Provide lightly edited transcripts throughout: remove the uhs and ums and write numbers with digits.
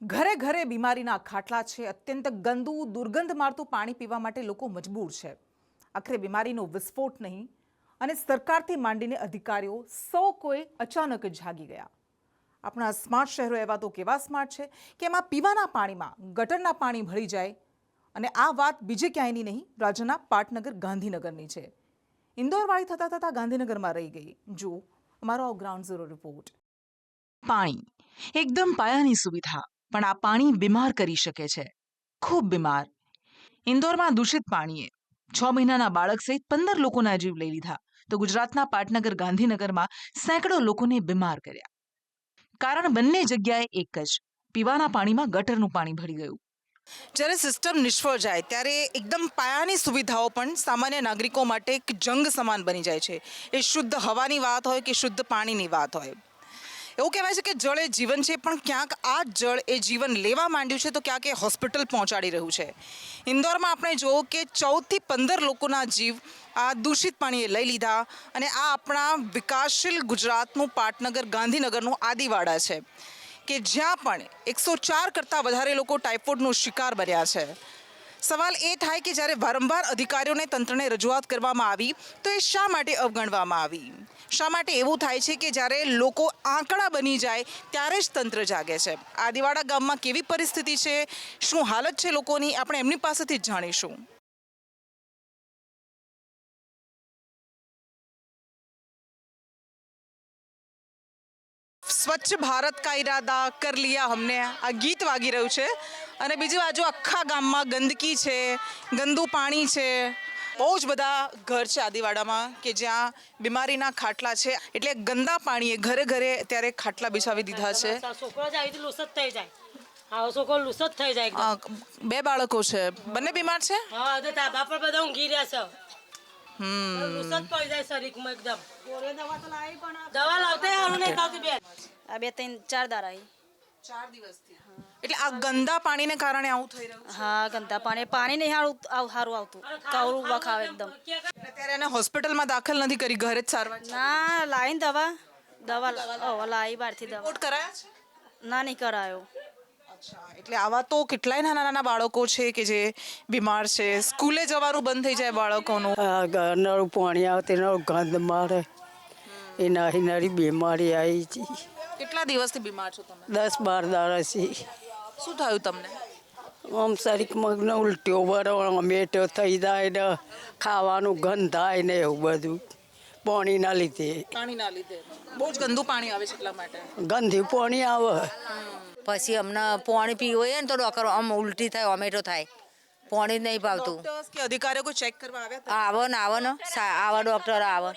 ઘરે ઘરે બીમારીના ખાટલા છે. અત્યંત ગંદુ દુર્ગંધ મારતું પાણી પીવા માટે લોકો મજબૂર છે. આખરે બીમારીનો વિસ્ફોટ નહીં અને સરકારથી માંડીને અધિકારીઓ સૌ કોઈ અચાનક જાગી ગયા. આપણા સ્માર્ટ શહેરો એવા તો કેવા સ્માર્ટ છે કે એમાં પીવાના પાણીમાં ગટરના પાણી ભળી જાય. અને આ વાત બીજે ક્યાંયની નહીં, રાજ્યના પાટનગર ગાંધીનગરની છે. ઇન્દોરવાળી થતાં થતાં ગાંધીનગરમાં રહી ગઈ. જો અમારો ગ્રાઉન્ડ ઝીરો રિપોર્ટ. પાણી એકદમ પાયાની સુવિધા, પણ આ પાણી બીમાર કરી શકે છે, ખૂબ બીમાર. ઇન્દોરમાં દૂષિત પાણીએ 6 મહિનાના બાળક સહિત 15 લોકોના જીવ લઈ લીધા, તો ગુજરાતના પાટનગર ગાંધીનગરમાં સેંકડો લોકોને બીમાર કર્યા. કારણ બંને જગ્યાએ એક જ, પીવાના પાણીમાં ગટરનું પાણી ભળી ગયું. જ્યારે સિસ્ટમ નિષ્ફળ જાય ત્યારે એકદમ પાયાની સુવિધાઓ પણ સામાન્ય નાગરિકો માટે એક જંગ સમાન બની જાય છે. એ શુદ્ધ હવાની વાત હોય કે શુદ્ધ પાણીની વાત હોય. એવું કહેવાય છે કે જળ એ જીવન છે, પણ ક્યાંક આ જળ એ જીવન લેવા માંડ્યું છે તો ક્યાંક એ હોસ્પિટલ પહોંચાડી રહ્યું છે. ઇન્દોરમાં આપણે જોયું કે 14 થી 15 લોકોના જીવ આ દૂષિત પાણીએ લઈ લીધા. અને આ આપણા વિકાસશીલ ગુજરાતનું પાટનગર ગાંધીનગરનું આદિવાડા છે કે જ્યાં પણ 104 કરતાં વધારે લોકો ટાઇફોઇડનો શિકાર બન્યા છે. સવાલ એ થાય કે જ્યારે વારંવાર અધિકારીઓને તંત્રને રજૂઆત કરવામાં આવી તો એ શા માટે અવગણવામાં આવી? શા માટે એવું થાય છે કે જ્યારે લોકો આંકડા બની જાય ત્યારે જ તંત્ર જાગે છે? આદિવાડા ગામમાં કેવી પરિસ્થિતિ છે, શું હાલત છે લોકોની, આપણે એમની પાસેથી જ જાણીશું. સ્વચ્છ ભારત કા ઈરાદા કર લિયા હમને, આ ગીત વાગી રહ્યું છે. અને બીજી બાજુ આખા ગામમાં ગંદકી છે, ગંદુ પાણી છે. બહુ જ બધા ઘર છે આદિવાડામાં કે જ્યાં બીમારીના ખાટલા છે. એટલે ગંદા પાણીએ ઘરે ઘરે અત્યારે ખાટલા બિછાવી દીધા છે. બે બાળકો છે, બંને બીમાર છે. એટલે આ ગંદા પાણીને કારણે આવું થઈ રહ્યું છે. હા, ગંદા પાણી નહીં સારું આવતું, કવરું વખાવે એકદમ. અત્યારે એને હોસ્પિટલમાં દાખલ નથી કરી, ઘરે જ સારવાર છે. ના, લાવીને દવા લાવી બહારથી દવા. રિપોર્ટ કરાયા છે? ના, નહીં કરાયો. અચ્છા, એટલે આવા તો કેટલાય નાના નાના બાળકો છે કે જે બીમાર છે. સ્કૂલે જવાનું બંધ થઈ જાય બાળકોનું. નળું પાણી આવે તેનો ગંધ મારે, એ નારી નારી બીમારી આવી છે. કેટલા દિવસથી બીમાર છો તમે? 10-12 દાડાથી. શું થયું તમને? આમ શરીરમાં ઉલટીઓ બરો, મેટો થઈ જાય ને ખાવાનું ગંધ થાય ને એવું બધું પાણીના લીધે. પાણીના લીધે બહુ જ ગંદુ પાણી આવે છે, એટલા માટે ગંધી પાણી આવે. પછી અમને પાણી પીવું હોય ને તો ડોક્ટર આમ ઉલટી થાય, ઓમેટો થાય, પાણી જ નહીં ભાવતું. ડોક્ટર્સ કે અધિકારીઓ કોઈ ચેક કરવા આવ્યા હતા? આવો ને આવા ડોક્ટર આવે.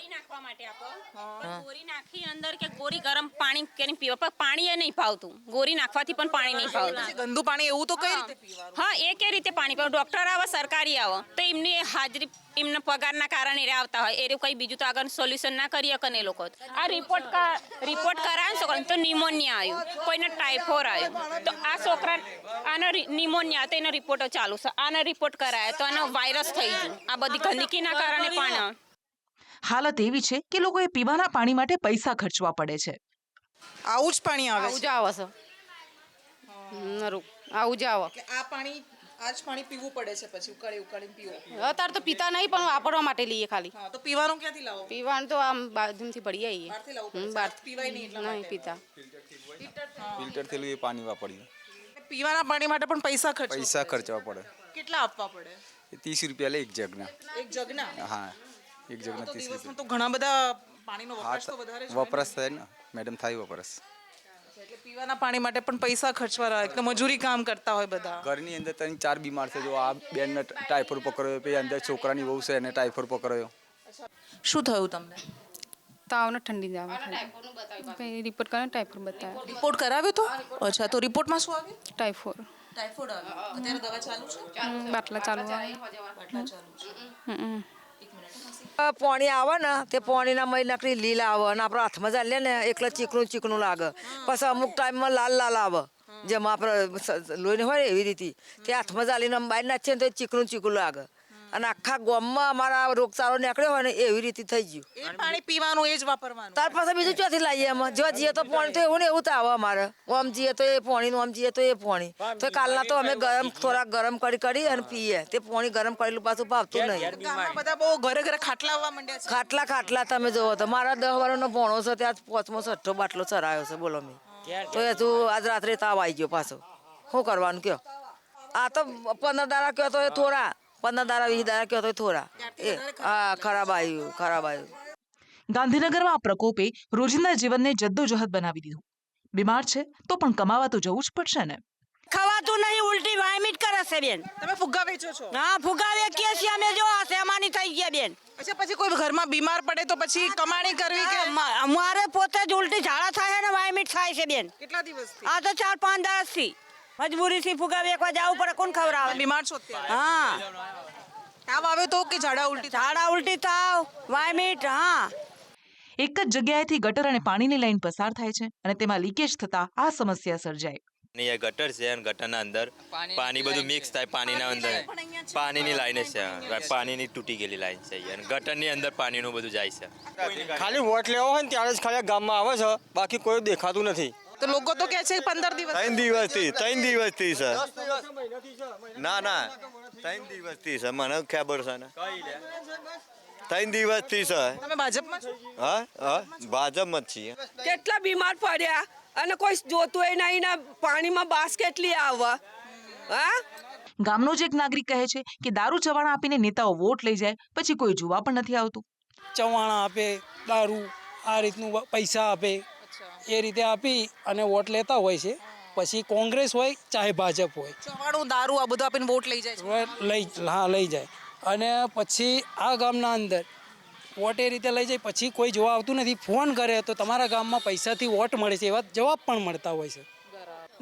ગોરી નાખી અંદર કે ગોરી ગરમ પાણી કરીને પીવા, પણ પાણી એ નહીં ભાવતું. ગોરી નાખવાથી પણ પાણી નહીં ભાવતું. ગંદુ પાણી એવું તો કઈ રીતે પીવાનું? હા, એ કે રીતે પાણી પીવું? ડોક્ટર આવે, સરકારી આવે તો એમની હાજરી, એમના પગારના કારણે એ આવતા હોય. એ કંઈ બીજું તો આગળ સોલ્યુશન ના કરી શકે ને એ લોકો. આ રિપોર્ટ કરાવે છોકરાને તો નિમોનિયા આવ્યું, કોઈને ટાઇફોઇડ આવ્યું, તો આ છોકરા આનો નિમોનિયા તો એનો રિપોર્ટો ચાલુ છે. આનો રિપોર્ટ કરાયા તો આનો વાયરસ થઈ ગયું. આ બધી ગંદકીના કારણે પણ હાલત એવી છે કે લોકોએ પીવાના પાણી માટે પૈસા ખર્ચવા પડે છે. આવું જ પાણી આવે આવું છે? જ આવે છે. આવું જ આવે. આ પાણી, આ જ પાણી પીવું પડે છે, પછી ઉકાળીને પીવું. અત્યારે તો પીતા નહીં, પણ વાપરવા માટે લઈએ ખાલી. હા, તો પીવાનું ક્યાંથી લાવો? પીવાનું તો આમ બાજુથી ભરી આવીએ. બહારથી લાવવું પડે છે? બહારથી પીવાય નહીં એટલા નહીં માટે. પીતા. ફિલ્ટર થયેલું એ પાણી વાપરીએ. પીવાના પાણી માટે પણ પૈસા પૈસા ખર્ચવા પડે. કેટલા આપવા પડે? એ 30 રૂપિયા લે એક જગના. એક જગના? હા, એક જગના 30 દિવસમાં રૂપિયા. તો ઘણા બધા પાણીનો વપરાશ તો હા, વધારે જ હોય ને? વપરાશ થાય ને મેડમ, થાય વપરાશ. એટલે પીવાના પાણી માટે પણ પૈસા ખર્ચવા રહે, એટલે મજૂરી કામ કરતા હોય બધા. ઘરની અંદર 3-4 બીમાર છે. જો આ બેનને ટાઇફોઇડ પકડ્યો, પછી અંદર છોકરાની વહુ છે એને ટાઇફોઇડ પકડ્યો. શું થયું તમને? તાવ ને ઠંડી જ આવે. રિપોર્ટ કરીને ટાઈફોઇડ બતાવ્યો. રિપોર્ટ કરાવ્યો તો? અચ્છા, તો રિપોર્ટમાં શું આવ્યું? ટાઈફોઇડ. ટાઇફોઇડ આવ્યો. અત્યારે દવા ચાલુ છે? બાટલા ચાલુ આવે. બાટલા ચાલુ છે. પાણી આવે ને તે પાણીના મય નકરી લીલા આવે અને આપણે હાથમાં ચાલીએ ને એટલે ચીકણું લાગે. પછી અમુક ટાઈમમાં લાલ આવે, જેમાં આપણે લોહીને હોય ને એવી રીતે તે હાથમાં ચાલીને બહાર નાખીએ ને તો ચીકણું લાગે. અને આખા ગામમાં અમારા રોગચાળો નીકળ્યો હોય ને એવી રીતે થઈ ગયું. એ પાણી પીવાનું એ જ વાપરવાનું. ત્યાર પછી બીજું ચોથી લાવીએ અમે જો જઈએ તો પાણી તો એવું ને એવું તો આવે અમારે આમ જઈએ તો એ પાણી આમ જઈએ તો એ પાણી તો કાલના તો અમે થોડા ગરમ કરી અને પીએ તે પાણી ગરમ કરેલું પાછું ભાવતું નહીં. ગામમાં બધા બહુ ઘરે ઘરે ખાટલા આવવા માંડ્યા છે. ખાટલા તમે જોવો તો મારા 10 વર્ષનો ભણો છે ત્યાં 5મો 6ઠ્ઠો બાટલો ચરાયો છે બોલો મેં તો એ તું આજ રાત્રે તાવ આવી ગયો પાછો શું કરવાનું કયો. આ તો 15 દાડા કયો તો એ થોડા 15 દાડા 20 દાડા કયો તો થોડા એ હા ખરાબ આવ્યું. ગાંધીનગરમાં આ પ્રકોપે રોજિંદા જીવનને જદ્દોજહદ બનાવી દીધું. બીમાર છે તો પણ કમાવા તો જવું જ પડશે ને. ખવાતું નહીં, ઉલટી વાયમિટ કરે છે બેન. તમે ફુગ્ગા વેચો છો? હા, ફુગા વેચીએ છીએ અમે. જો આ સેમાની થઈ ગયા બેન. અચ્છા, પછી કોઈ ઘરમાં બીમાર પડે તો પછી કમાણી કરવી કે? અમારે પોતે જ ઉલટી ઝાડા થાય ને વાયમિટ થાય છે બેન. કેટલા દિવસથી? આ તો 4-5 દિવસથી મજબૂરીથી ફુગા વેચવા જવું પડે. કોણ ખવડાવે? બીમાર છો અત્યારે? હા, તાવ આવે તો કે ઝાડા ઉલટી? ઝાડા ઉલટી તાવ વાયમિટ. હા, એક જ જગ્યાએથી ગટર અને પાણીની લાઈન પસાર થાય છે અને તેમાં લીકેજ થતા આ સમસ્યા સર્જાય. એ ગટર છે અને ગટરના અંદર પાણી બધું મિક્સ થાય. પાણીના અંદર પાણીની લાઈન છે, પાણીની તૂટી ગયેલી લાઈન છે અને ગટરની અંદર પાણીનું બધું જાય છે. ખાલી વોટ લેવો હોય ને ત્યારે જ ખાલી ગામમાં આવે છે, બાકી કોઈ દેખાતું નથી. તો લોકો તો કહે છે 15 દિવસ. 3 દિવસથી છે. ના 3 દિવસથી છે, મને ખબર છે ને. 3 દિવસથી છે. તમે ભાજપમાં છો? હા ભાજપમાં જ છીએ. કેટલા બીમાર પડ્યા અને કોઈ જોતું એ નહીં ને પાણીમાં બાસ કેટલી આવે. હા, ગામનો જ એક નાગરિક કહે છે કે દારૂ ચવાણા આપીને નેતાઓ વોટ લઈ જાય પછી કોઈ જોવા પણ નથી આવતું. ચવાણા આપે, દારૂ આ રીતનું પૈસા આપે, એ રીતે આપી અને વોટ લેતા હોય છે. પછી કોંગ્રેસ હોય ચાહે ભાજપ હોય, ચવાણું દારૂ આ બધું આપીને વોટ લઈ જાય છે. લઈ જાય. અને પછી આ ગામના અંદર વોટ એ રીતે લઈ જાય પછી કોઈ જોવા આવતું નથી. ફોન કરે તો તમારા ગામમાં પૈસાથી વોટ મળે છે એવા જવાબ પણ મળતા હોય છે.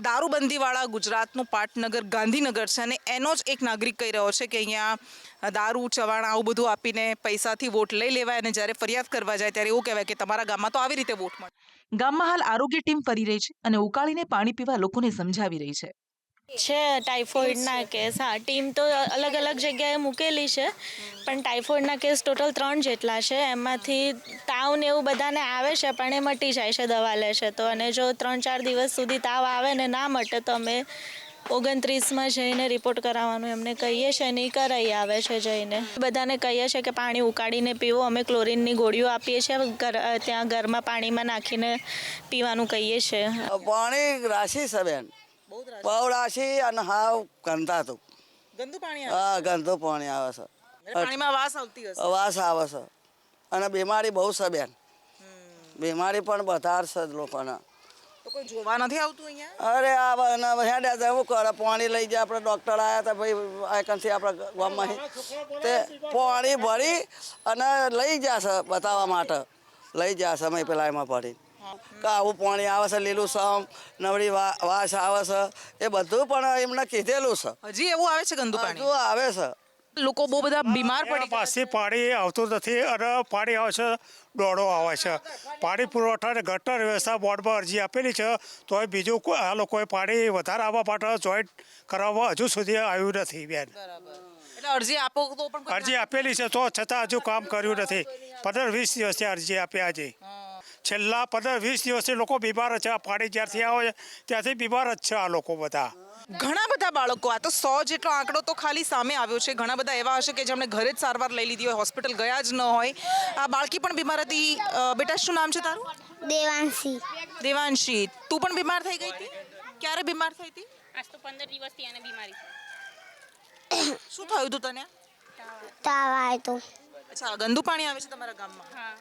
દારૂબંધીવાળા ગુજરાતનું પાટનગર ગાંધીનગર છે અને એનો જ એક નાગરિક કહી રહ્યો છે કે અહીંયા દારૂ ચવાણા આવું બધું આપીને પૈસાથી વોટ લઈ લેવાય અને જ્યારે ફરિયાદ કરવા જાય ત્યારે એવું કહેવાય કે તમારા ગામમાં તો આવી રીતે વોટ મળે. ગામમાં હાલ આરોગ્ય ટીમ ફરી રહી છે અને ઉકાળીને પાણી પીવા લોકોને સમજાવી રહી છે. ટાઇફોઇડના કેસ. હા, ટીમ તો અલગ અલગ જગ્યાએ મૂકેલી છે પણ ટાઇફોઇડના કેસ ટોટલ 3 જેટલા છે. એમાંથી તાવ ને એવું બધાને આવે છે પણ એ મટી જાય છે દવા લે છે તો. અને જો 3-4 દિવસ સુધી તાવ આવે ને ના મટે તો અમે 29માં જઈને રિપોર્ટ કરાવવાનું એમને કહીએ છીએ અને એ કરાવી આવે છે જઈને. બધાને કહીએ છીએ કે પાણી ઉકાળીને પીવો. અમે ક્લોરીનની ગોળીઓ આપીએ છીએ ત્યાં ઘરમાં પાણીમાં નાખીને પીવાનું કહીએ છીએ. પાણી રાશી છે બેન, બહુ રાશી અને હાવ ગંધાતું. ગંદુ પાણી હા, ગંદુ પાણી આવે છે. પાણીમાં વાસ આવતી હશે. વાસ આવે છે અને બીમારી બહુ છે બેન. બીમારી પણ વધારે છે લોકોને. તો કોઈ જોવા નથી આવતું અહીંયા? અરે આ હેડે એવું કરે, પાણી લઈ જાય. આપણે ડૉક્ટર આવ્યા હતા ભાઈ આઈકનથી આપણા ગામમાં, તે પાણી ભરી અને લઈ જશે બતાવવા માટે. લઈ જશે અમે પેલા એમાં પડી કે આવું પાણી આવે છે, લીલું સમ નવડી વાસ આવે છે, એ બધું પણ એમને કીધેલું છે. હજી એવું આવે છે ગંદુ પાણી? બધું આવે છે. લોકો બહુ બધા બીમાર પડી પાસે પાણી આવતું નથી અને પાણી આવે છે દોડો આવે છે. પાણી પુરવઠા અને ગટર વ્યવસ્થા બોર્ડમાં અરજી આપેલી છે તો બીજું આ લોકોએ પાણી વધારે આવવા માટે જોઈન્ટ કરાવવા હજુ સુધી આવ્યું નથી બેન. એટલે અરજી આપો તો પણ અરજી આપેલી છે તો છતાં હજુ કામ કર્યું નથી. 15-20 દિવસથી અરજી આપ્યા છે. છેલ્લા 15-20 દિવસથી લોકો બીમાર છે. પાણી જ્યારથી આવે ત્યાંથી બીમાર જ છે આ લોકો બધા. ઘણા બધા બાળકો, આ તો 100 જેટલો આંકડો તો ખાલી સામે આવ્યો છે. ઘણા બધા એવા હશે કે જેમણે ઘરે જ સારવાર લઈ લીધી હોય, હોસ્પિટલ ગયા જ ન હોય. આ બાળકી પણ બીમાર હતી. બેટા શું નામ છે તારું? દેવાંશી. દેવાંશી, તું પણ બીમાર થઈ ગઈ હતી? ક્યારે બીમાર થઈ હતી? આજ તો 15 દિવસથી આને બીમારી શું થયું હતું તને? તાવ આવ્યો. અચ્છા, ગંદુ પાણી આવે છે તમારા ગામમાં? હા.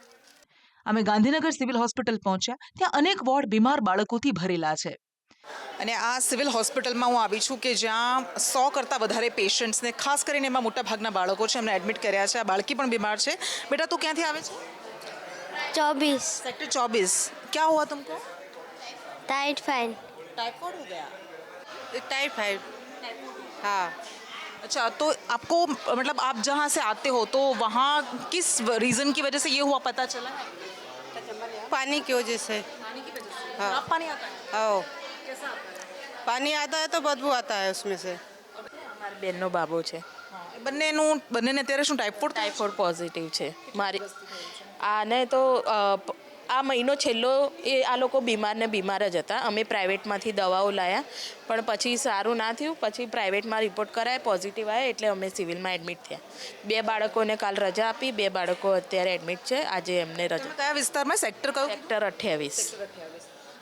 અમે ગાંધીનગર સિવિલ હોસ્પિટલ પહોંચ્યા. ત્યાં અનેક વોર્ડ બીમાર બાળકોથી ભરેલા છે અને આ સિવિલ હોસ્પિટલમાં હું આવી છું કે જ્યાં 100 કરતાં વધારે પેશન્ટ્સને, ખાસ કરીને એમાં મોટા ભાગના બાળકો છે, એમને એડમિટ કર્યા છે. આ બાળકી પણ બીમાર છે. બેટા તું ક્યાંથી આવે છે? 24. सेक्टर 24. क्या हुआ तुमको? टाइफाइड. टाइफाइड हो गया? टाइफाइड. हाँ. अच्छा, तो आपको मतलब आप जहाँ से आते हो तो वहाँ किस रीज़न की वजह से ये हुआ पता चला है? पानी की वजह से. पानी की वजह से? हाँ. खराब पानी आता है? हाँ, कैसा आता है? पानी आता है तो बदबू आता है उसमें से. અમારા બેનનો બાબો છે. બંનેને અત્યારે શું ટાઇફોઇડ પોઝિટિવ છે મારી આને તો આ મહિનો છેલ્લો એ આ લોકો બીમાર જ હતા. અમે પ્રાઇવેટમાંથી દવાઓ લાવ્યા પણ પછી સારું ના થયું. પછી પ્રાઇવેટમાં રિપોર્ટ કરાય પોઝિટિવ આવ્યા એટલે અમે સિવિલમાં એડમિટ થયા. 2 બાળકોને કાલ રજા આપી, 2 બાળકો અત્યારે એડમિટ છે. આજે એમને રજા. કયા વિસ્તારમાં? સેક્ટર કયું? સેક્ટર 28.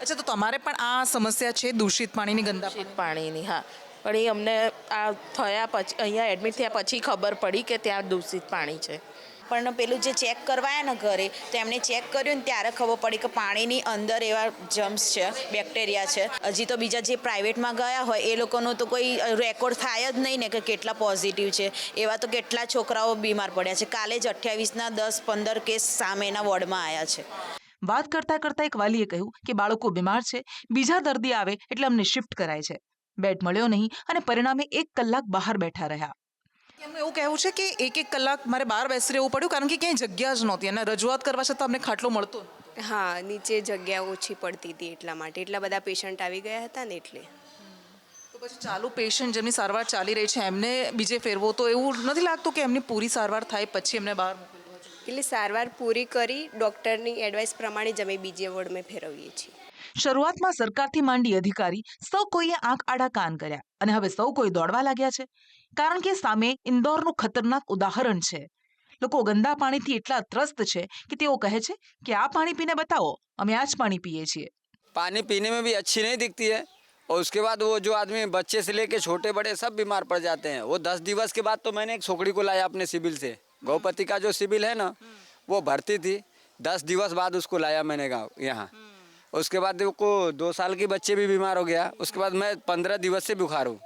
અચ્છા, તો તમારે પણ આ સમસ્યા છે દૂષિત પાણીની, ગંદા પાણીની? હા, પણ એ અમને આ થયા પછી અહીંયા એડમિટ થયા પછી ખબર પડી કે ત્યાં દૂષિત પાણી છે. પણ પેલું જે ચેક કરવાયા ને ઘરે, તો એમને ચેક કર્યું ને ત્યારે ખબર પડી કે પાણીની અંદર એવા જમ્સ છે, બેક્ટેરિયા છે. હજી તો બીજા જે પ્રાઇવેટમાં ગયા હોય એ લોકોનો તો કોઈ રેકોર્ડ થાય જ નહીં ને કે કેટલા પોઝિટિવ છે. એવા તો કેટલા છોકરાઓ બીમાર પડ્યા છે. કાલે જ 28ના 10-15 કેસ સામેના વોર્ડમાં આવ્યા છે. વાત કરતા એક વાલીએ કહ્યું કે બાળકો બીમાર છે, બીજા દર્દી આવે એટલે અમને શિફ્ટ કરાય છે. બેડ મળ્યો નહીં અને પરિણામે 1 કલાક બહાર બેઠા રહ્યા. એમનું એવું કહેવું છે કે 1 કલાક મારે બહાર બેસી રહેવું પડ્યું કારણ કે ક્યાંય જગ્યા જ નહોતી અને રજૂઆત કરવા છતાં અમને ખાટલો મળતો. હા, નીચે જગ્યા ઓછી પડતી હતી એટલા માટે. એટલા બધા પેશન્ટ આવી ગયા હતા ને એટલે. તો પછી ચાલુ પેશન્ટ જેમની સારવાર ચાલી રહી છે એમને બીજે ફેરવો તો એવું નથી લાગતું કે એમની પૂરી સારવાર થાય પછી એમને બહાર મોકલવા જોઈએ? એટલે સારવાર પૂરી કરી ડૉક્ટરની એડવાઇસ પ્રમાણે જ અમે બીજે વોર્ડમાં ફેરવીએ છીએ. શરૂઆતમાં સરકારથી માંડી અધિકારી સૌ કોઈએ આંખ આડા કાન કર્યા અને હવે સૌ કોઈ દોડવા લાગ્યા છે કારણ કે સામે ઇન્દોરનું ખતરનાક ઉદાહરણ છે. લોકો ગંદા પાણીથી એટલા ત્રસ્ત છે કે તેઓ કહે છે કે આ પાણી પીને બતાવો, અમે આ જ પાણી પીએ છીએ. पानी पीने में भी अच्छी नहीं दिखती है और उसके बाद वो जो आदमी बच्चे से लेके छोटे बड़े सब बीमार पड़ जाते हैं. वो 10 दिवस के बाद तो मैंने एक छोकरी को लाया अपने सिविल से. गौपति का जो सिविल है ना वो भर्ती थी. 10 दिवस बाद उसको लाया मैंने गाँव यहाँ. उसके बाद वो 2 साल के बच्चे भी बीमार हो गया. उसके बाद मैं 15 दिवस से बुखार हूँ.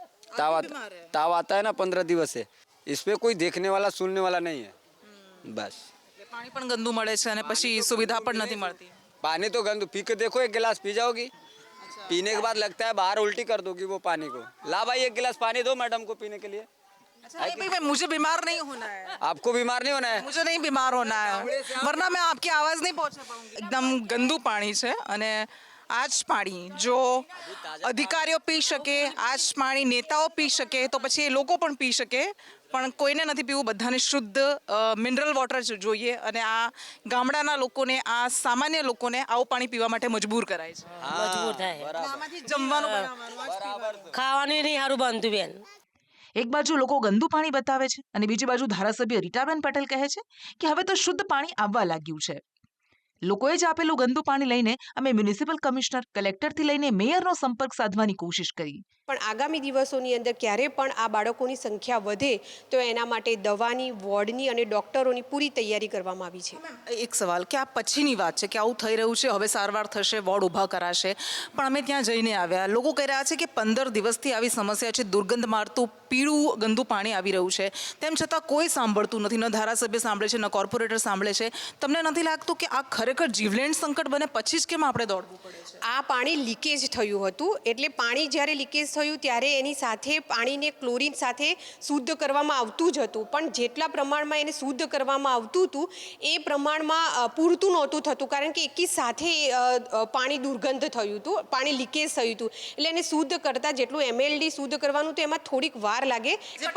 ताव आता है ना 15 दिवस से. इस पे कोई देखने वाला सुनने वाला नहीं है. बस પાણી પણ ગંદુ મળે છે અને પછી સુવિધા પણ નથી મળતી. पानी तो गंदू पी के देखो, 1 गिलास पी जाओगी, पीने के बाद लगता है बाहर उल्टी कर दोगी वो पानी को. ला भाई 1 गिलास पानी दो मैडम को पीने के लिए. नहीं भाई, मुझे बीमार नहीं होना है. आपको बीमार नहीं होना है. मुझे नहीं बीमार होना है, वरना मैं आपकी आवाज नहीं पहुंचा पाऊंगी. एकदम गंदू पानी છે અને આ જ પાણી જો અધિકારીઓ પી શકે, આ જ પાણી નેતાઓ પી શકે તો પછી એ લોકો પણ પી શકે, પણ કોઈને નથી પીવું. બધાને શુદ્ધ મિનરલ વોટર જોઈએ અને આ ગામડાના લોકોને, આ સામાન્ય લોકોને આવું પાણી પીવા માટે મજબૂર કરાય છે. મજબૂર થાય. આમાંથી જમવાનું બનાવવાનું, ખાવાનું નહીં સારું બનતું બેન. એક બાજુ લોકો ગંદુ પાણી બતાવે છે અને બીજી બાજુ ધારાસભ્ય રીટાબેન પટેલ કહે છે કે હવે તો શુદ્ધ પાણી આવવા લાગ્યું છે. લોકોએ જ આપેલું ગંદુ પાણી લઈને અમે મ્યુનિસિપલ કમિશનર, કલેક્ટરથી લઈને મેયરનો સંપર્ક સાધવાની કોશિશ કરી. પણ આગામી દિવસોની અંદર ક્યારે પણ આ બાળકોની સંખ્યા વધે તો એના માટે દવાની, વોર્ડની અને ડૉક્ટરોની પૂરી તૈયારી કરવામાં આવી છે. એક સવાલ કે આ પછીની વાત છે કે આવું થઈ રહ્યું છે, હવે સારવાર થશે, વોર્ડ ઊભા કરાશે, પણ અમે ત્યાં જઈને આવ્યા, લોકો કહી રહ્યા છે કે 15 દિવસથી આવી સમસ્યા છે, દુર્ગંધ મારતું પીળું ગંદુ પાણી આવી રહ્યું છે, તેમ છતાં કોઈ સાંભળતું નથી. ન ધારાસભ્ય સાંભળે છે, ન કોર્પોરેટર સાંભળે છે. તમને નથી લાગતું કે આ ખરેખર જીવલેણ સંકટ બને પછી જ કેમ આપણે દોડવું પડે છે? આ પાણી લીકેજ થયું હતું, એટલે પાણી જ્યારે લીકેજ થયું ત્યારે એની સાથે પાણીને ક્લોરીન સાથે શુદ્ધ કરવામાં આવતું જ હતું, પણ જેટલા પ્રમાણમાં એને શુદ્ધ કરવામાં આવતું હતું એ પ્રમાણમાં પૂરતું નહોતું થતું, કારણ કે એકી સાથે પાણી દુર્ગંધ થયું હતું, પાણી લીકેજ થયું હતું. એટલે એને શુદ્ધ કરતાં જેટલું MLD શુદ્ધ કરવાનું તો એમાં થોડીક વાર લાગે.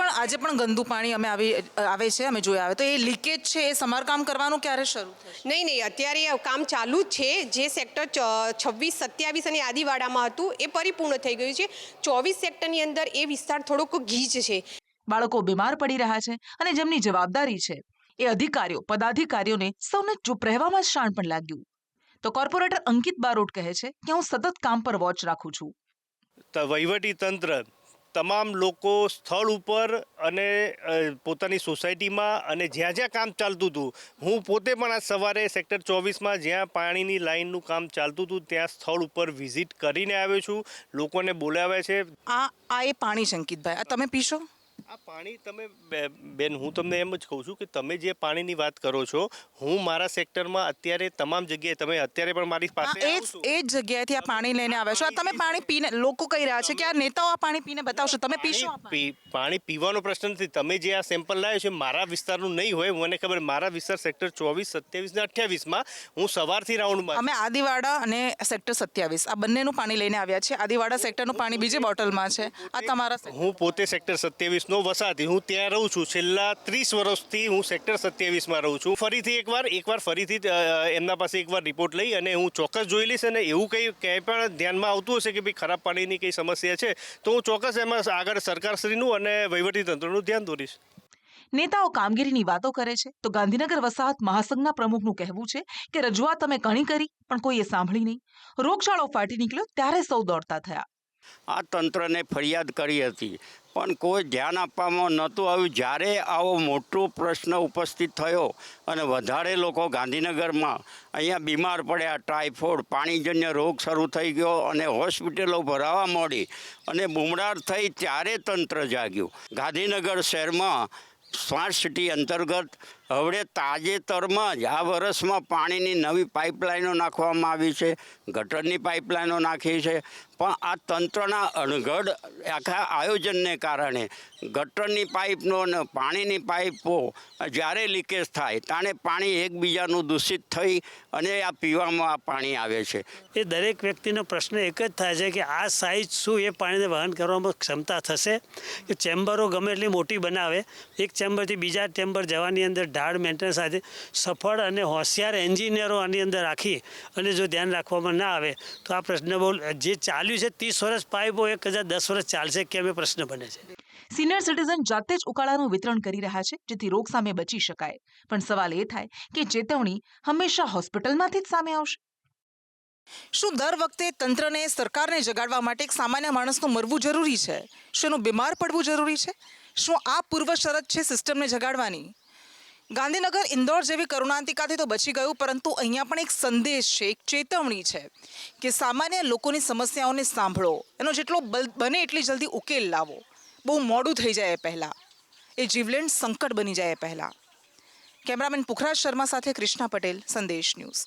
આજે પણ ગંદુ પાણી અમે આવે છે, અમે જોયા આવે તો એ લીકેજ છે, એ સમારકામ કરવાનું ક્યારે શરૂ થશે? નહીં, અત્યારે કામ ચાલુ જ છે. જે સેક્ટર 26, 27 અને આદિવાડામાં હતું એ પરિપૂર્ણ થઈ ગયું છે. 24 સેક્ટરની અંદર એ વિસ્તાર થોડોક ગીચ છે. બાળકો બીમાર પડી રહ્યા છે અને જેમની જવાબદારી છે એ અધિકારીઓ, પદાધિકારીઓને સૌને ચૂપ રહેવામાં શાણ પણ લાગ્યું. તો કોર્પોરેટર અંકિત બારોટ કહે છે કે હું સતત કામ પર વોચ રાખું છું. વહીવટી તંત્ર તમામ લોકો સ્થળ ઉપર અને પોતાની સોસાયટીમાં અને જ્યાં જ્યાં કામ ચાલતું હતું, હું પોતે પણ આજ સવારે સેક્ટર 24માં જ્યાં પાણીની લાઇનનું કામ ચાલતું હતું ત્યાં સ્થળ ઉપર વિઝિટ કરીને આવ્યો છું, લોકોને બોલાવ્યા છે. આ એ પાણી છે અંકિતભાઈ, આ તમે પીશો? આ પાણી તમે બેન, હું તમને એમ જ કહું છું કે તમે જે પાણીની વાત કરો છો, હું મારા સેક્ટરમાં અત્યારે તમામ જગ્યાએ, તમે અત્યારે પણ મારી પાસે એ જ જગ્યાએથી આ પાણી લઈને આવ્યા છો. આ તમે પાણી પીને, લોકો કહી રહ્યા છે કે આ નેતાઓ આ પાણી પીને બતાવશે, તમે પીશો? પાણી પીવાનો પ્રશ્ન નથી. તમે જે આ સેમ્પલ લાવ્યો છે મારા વિસ્તારનું નહીં હોય, મને ખબર. મારા વિસ્તાર સેક્ટર 24, 27 ને 28માં હું સવારથી રાઉન્ડમાં. અમે આદિવાડા અને સેક્ટર 27 આ બંનેનું પાણી લઈને આવ્યા છે. આદિવાડા સેક્ટરનું પાણી બીજી બોટલમાં છે, આ તમારા. હું પોતે સેક્ટર 27 નો વસાહતી, હું ત્યાં રહું છું. છેલ્લા 30 વર્ષથી હું સેક્ટર 27માં રહું છું. ફરીથી એકવાર ફરીથી એમના પાસે એકવાર રિપોર્ટ લઈ અને હું ચોક્કસ જોઈ લઈશ, અને એવું ક્યાંય પણ ધ્યાનમાં આવતું હશે કે ભાઈ ખરાબ પાણીની કંઈ સમસ્યા છે તો હું ચોક્કસ એમાં આગળ સરકારશ્રીનું અને વહીવટીતંત્રનું ધ્યાન દોરીશ. નેતાઓ કામગીરીની વાતો કરે છે તો ગાંધીનગર વસાહત મહાસંઘના પ્રમુખનું કહેવું છે કે રજૂઆત અમે ઘણી કરી પણ કોઈએ સાંભળી નહીં. રોગચાળો ફાટી નીકળ્યો ત્યારે સૌ દોડતા થયા. આ તંત્રને ફરિયાદ કરી હતી પણ કોઈ ધ્યાન આપવામાં નહોતું આવ્યું. જ્યારે આવો મોટો પ્રશ્ન ઉપસ્થિત થયો અને વધારે લોકો ગાંધીનગરમાં અહીંયા બીમાર પડ્યા, ટાઇફોઇડ, પાણીજન્ય રોગ શરૂ થઈ ગયો અને હોસ્પિટલો ભરાવા માંડી અને બુમરાટ થઈ, ત્યારે તંત્ર જાગ્યું. ગાંધીનગર શહેરમાં સ્માર્ટ સિટી અંતર્ગત હવે તાજેતરમાં જ આ વર્ષમાં પાણીની નવી પાઇપલાઇનો નાખવામાં આવી છે, ગટરની પાઇપલાઇનો નાખી છે. પણ આ તંત્રના અણઘડ આખા આયોજનને કારણે ગટરની પાઇપનો અને પાણીની પાઇપો જ્યારે લીકેજ થાય ત્યારે પાણી એકબીજાનું દૂષિત થઈ અને આ પીવામાં આ પાણી આવે છે. એ દરેક વ્યક્તિનો પ્રશ્ન એક જ થાય છે કે આ સાઇઝ શું એ પાણીને વહન કરવામાં ક્ષમતા થશે? કે ચેમ્બરો ગમે એટલી મોટી બનાવે, એક ચેમ્બરથી બીજા ચેમ્બર જવાની અંદર ઢાળ મેન્ટેનન્સ સાથે સફળ અને હોશિયાર એન્જિનિયરો આની અંદર રાખી અને જો ધ્યાન રાખવામાં ના આવે તો આ પ્રશ્ન બહુ જે ચાલ્યું છે 30 વર્ષ પાઇપો 1010 વર્ષ ચાલશે કેમ એ પ્રશ્ન બને છે. સિનિયર સિટીઝન જાતે જ ઉકાળાનું વિતરણ કરી રહ્યા છે જેથી રોગ સામે બચી શકાય. પણ સવાલ એ થાય કે ચેતવણી હંમેશા હોસ્પિટલમાંથી જ સામે આવશે? શું દર વખતે તંત્રને, સરકારને જગાડવા માટે એક સામાન્ય માણસનું મરવું જરૂરી છે? શું એનું બીમાર પડવું જરૂરી છે? શું આ પૂર્વ શરત છે સિસ્ટમને જગાડવાની? ગાંધીનગર, ઇન્દોર જેવી કરુણાંતિકાથી તો બચી ગયું, પરંતુ અહીંયા પણ એક સંદેશ છે, એક ચેતવણી છે કે સામાન્ય લોકોની સમસ્યાઓને સાંભળો, એનો જેટલો બને એટલી જલ્દી ઉકેલ લાવો. બહુ મોડું થઈ જાય પહેલાં, એ જીવલેણ સંકટ બની જાય પહેલાં. કેમેરામેન પુખરાજ શર્મા સાથે કૃષ્ણા પટેલ, સંદેશ ન્યૂઝ.